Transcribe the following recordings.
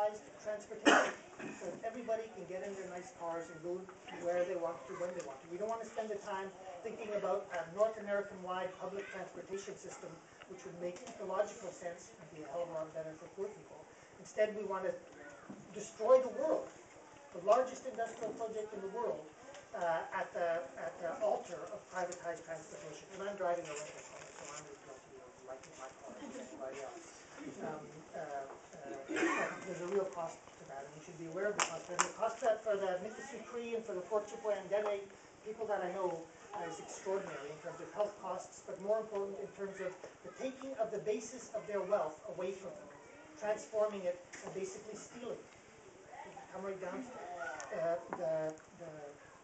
privatized transportation so that everybody can get in their nice cars and go where they want to, when they want to. We don't want to spend the time thinking about a North American-wide public transportation system, which would make ecological sense and be a hell of a lot better for poor people. Instead, we want to destroy the world, the largest industrial project in the world, at the altar of privatized transportation. And I'm driving a rental car, so I'm guilty of liking my car as anybody else. There's a real cost to that, and we should be aware of the cost. And the cost that for the Mikisew Cree and for the Fort Chipewyan people that I know is extraordinary in terms of health costs, but more important in terms of the taking of the basis of their wealth away from them, transforming it and basically stealing it. Come right down to the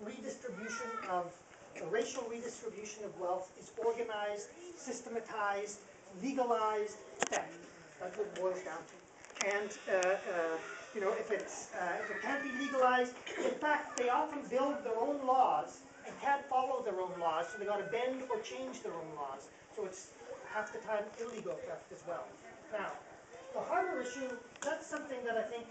redistribution of, the racial redistribution of wealth is organized, systematized, legalized theft. That's what it boils down to. And you know, if it can't be legalized, in fact, they often build their own laws and can't follow their own laws, so they got to bend or change their own laws. So it's half the time illegal theft as well. Now, the harbor issue, that's something that I think,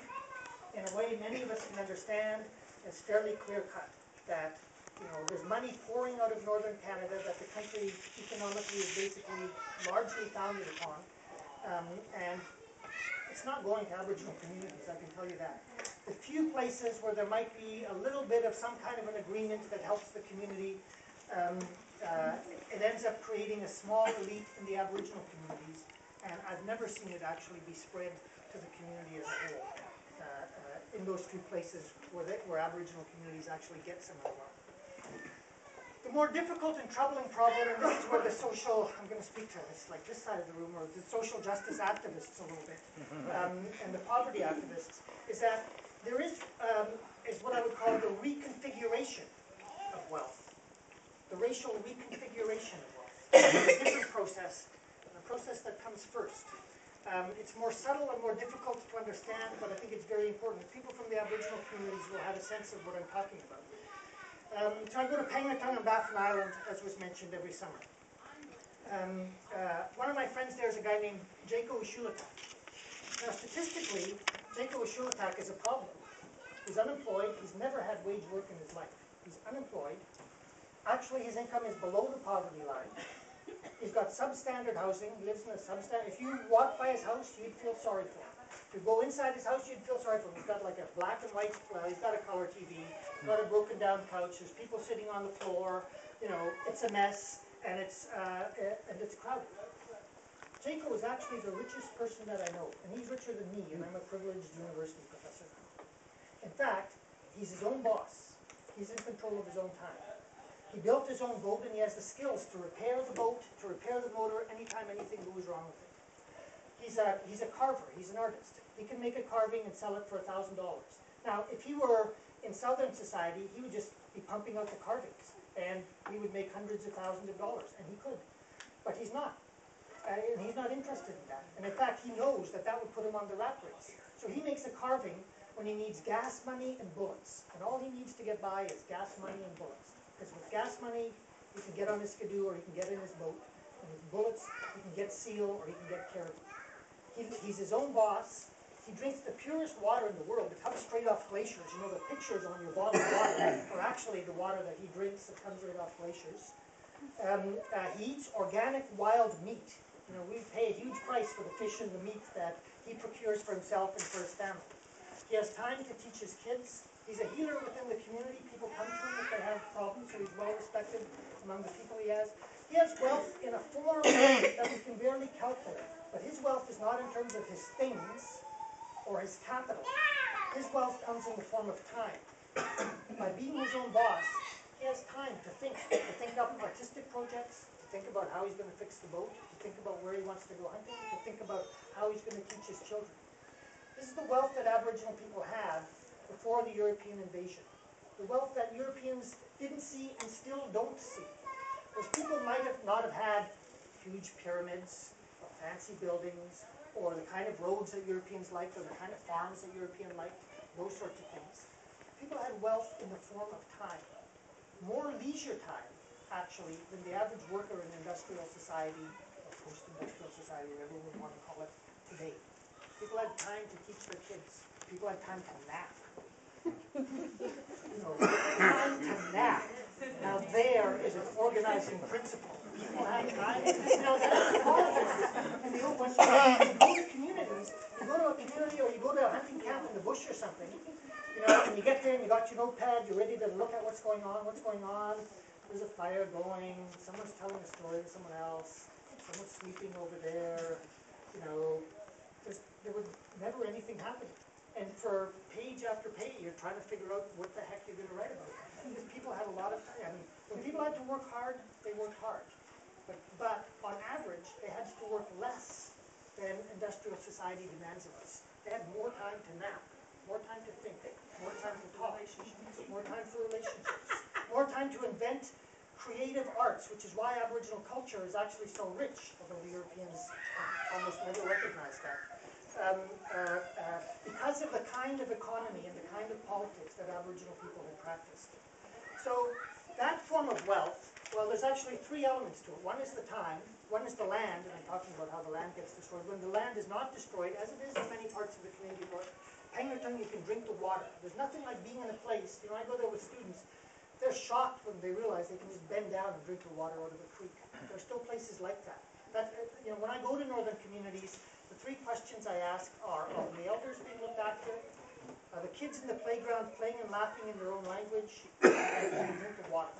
in a way, many of us can understand. It's fairly clear-cut that, you know, there's money pouring out of northern Canada that the country economically is basically largely founded upon, and it's not going to Aboriginal communities, I can tell you that. The few places where there might be a little bit of some kind of an agreement that helps the community, it ends up creating a small elite in the Aboriginal communities, and I've never seen it actually be spread to the community as a whole. In those few places where Aboriginal communities actually get some of the wealth. The more difficult and troubling problem, and this is where the social, I'm going to speak to this, like this side of the room, or the social justice activists a little bit, and the poverty activists, is that there is what I would call the reconfiguration of wealth, the racial reconfiguration of wealth. It's a different process, and a process that comes first. It's more subtle and more difficult to understand, but I think it's very important. People from the Aboriginal communities will have a sense of what I'm talking about. So I go to Pangnirtung on Baffin Island, as was mentioned, every summer. One of my friends there is a guy named Jaco Ushulitak. Now, statistically, Jaco Ushulitak is a problem. He's unemployed. He's never had wage work in his life. He's unemployed. Actually, his income is below the poverty line. He's got substandard housing. He lives in a substandard. If you walk by his house, you'd feel sorry for him. If you go inside his house, you'd feel sorry for him. He's got like a black and white. He's got a color TV. He's got a broken down couch. There's people sitting on the floor. You know, it's a mess, and it's crowded. Jaco is actually the richest person that I know, and he's richer than me, and I'm a privileged university professor. In fact, he's his own boss. He's in control of his own time. He built his own boat, and he has the skills to repair the boat, to repair the motor anytime anything goes wrong with it. He's a carver. He's an artist. He can make a carving and sell it for $1,000. Now, if he were in Southern society, he would just be pumping out the carvings, and he would make hundreds of thousands of dollars, and he could. But he's not. And he's not interested in that. And in fact, he knows that that would put him on the rat race. So he makes a carving when he needs gas money and bullets. And all he needs to get by is gas money and bullets. Because with gas money, he can get on his skidoo or he can get in his boat. And with bullets, he can get seal or he can get caribou. He's his own boss. He drinks the purest water in the world. It comes straight off glaciers. You know, the pictures on your bottle of water are actually the water that he drinks that comes right off glaciers. He eats organic wild meat. You know, we pay a huge price for the fish and the meat that he procures for himself and for his family. He has time to teach his kids. He's a healer within the community. People come to him if they have problems, so he's well respected among the people he has. He has wealth in a form that we can barely calculate. But his wealth is not in terms of his things or his capital. His wealth comes in the form of time. By being his own boss, he has time to think up artistic projects, to think about how he's going to fix the boat, to think about where he wants to go hunting, to think about how he's going to teach his children. This is the wealth that Aboriginal people had before the European invasion. The wealth that Europeans didn't see and still don't see. Those people might have not have had huge pyramids, or fancy buildings, or the kind of roads that Europeans liked, or the kind of farms that Europeans liked, those sorts of things. People had wealth in the form of time. More leisure time, actually, than the average worker in industrial society, or post-industrial society, whatever we want to call it, today. People had time to teach their kids. People had time to nap. You know, time to nap. Now there is an organizing principle. People have time. You know, that's politics. And you know, when you go to communities, you go to a community or you go to a hunting camp in the bush or something, you know, and you get there and you got your notepad, you're ready to look at what's going on, There's a fire going, someone's telling a story to someone else, someone's sleeping over there, you know, there was never anything happening. And for page after page, you're trying to figure out what the heck you're going to write about. Because people have a lot of time. I mean, when people had to work hard, they worked hard. But on average, they had to work less than industrial society demands of us. They had more time to nap, more time to think, more time to talk, more time for relationships, more time to invent creative arts, which is why Aboriginal culture is actually so rich, although the Europeans almost never recognize that. Because of the kind of economy and the kind of politics that Aboriginal people had practiced. So that form of wealth, well, there's actually three elements to it. One is the time, one is the land, and I'm talking about how the land gets destroyed. When the land is not destroyed, as it is in many parts of the Canadian North, Penguin, you can drink the water. There's nothing like being in a place, you know, I go there with students, they're shocked when they realize they can just bend down and drink the water out of a creek. There are still places like that. You know, when I go to northern communities, the three questions I ask are the elders being looked after? Are the kids in the playground playing and laughing in their own language? And can you drink the water?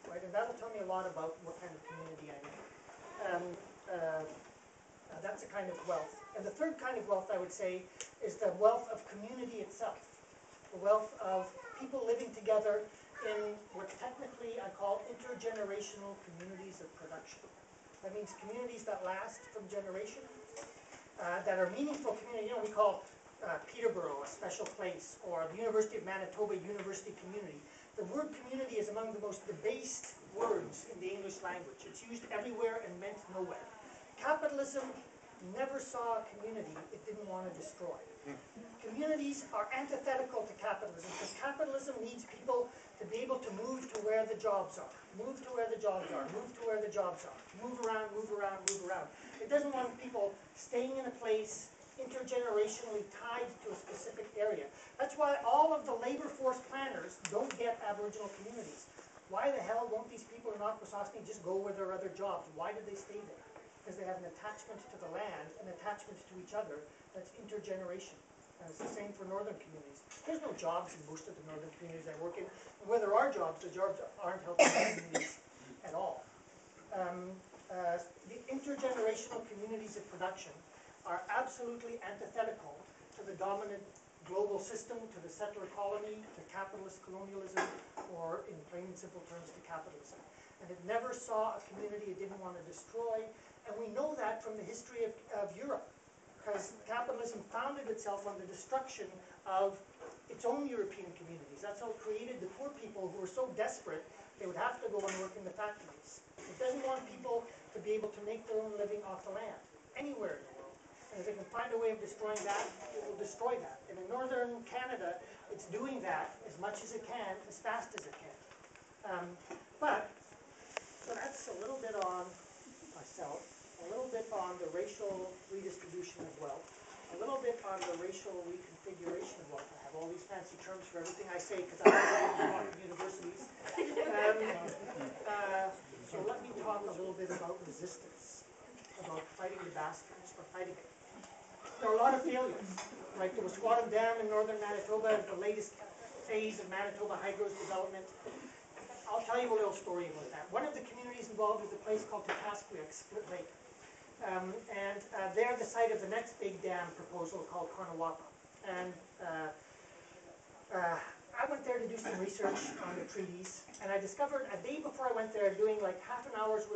Right? And that'll tell me a lot about what kind of community I'm in. That's a kind of wealth. And the third kind of wealth, I would say, is the wealth of community itself. The wealth of people living together in what technically I call intergenerational communities of production. That means communities that last from generation, that are meaningful community. You know, we call Peterborough a special place, or the University of Manitoba University Community. The word community is among the most debased words in the English language. It's used everywhere and meant nowhere. Capitalism never saw a community it didn't want to destroy. Communities are antithetical to capitalism because capitalism needs people to be able to move to where the jobs are, move to where the jobs are, move to where the jobs are, move around, move around, move around. It doesn't want people staying in a place intergenerationally tied to a specific area. That's why all of the labor force planners don't get Aboriginal communities. Why the hell won't these people in Akwesasne just go where there are other jobs? Why do they stay there? Because they have an attachment to the land, an attachment to each other that's intergeneration. And it's the same for northern communities. There's no jobs in most of the northern communities I work in. And where there are jobs, the jobs aren't helping the communities at all. The intergenerational communities of production are absolutely antithetical to the dominant global system, to the settler colony, to capitalist colonialism, or in plain and simple terms, to capitalism. And it never saw a community it didn't want to destroy. And we know that from the history of Europe, because capitalism founded itself on the destruction of its own European communities. That's how it created the poor people who were so desperate they would have to go and work in the factories. It doesn't want people to be able to make their own living off the land, anywhere in the world. And if it can find a way of destroying that, it will destroy that. And in northern Canada, it's doing that as much as it can, as fast as it can. So that's a little bit on myself, a little bit on the racial redistribution of wealth, a little bit on the racial reconfiguration of wealth. I have all these fancy terms for everything I say because I have a lot of universities. So let me talk a little bit about resistance, about fighting the bastards, or fighting it. There are a lot of failures. Like the Squattam Dam in northern Manitoba, the latest phase of Manitoba Hydro's development. I'll tell you a little story about that. One of the communities involved is a place called Kulchyski, Split Lake. They're the site of the next big dam proposal called Cornawapa. And I went there to do some research on the treaties, and I discovered a day before I went there doing like half an hour's worth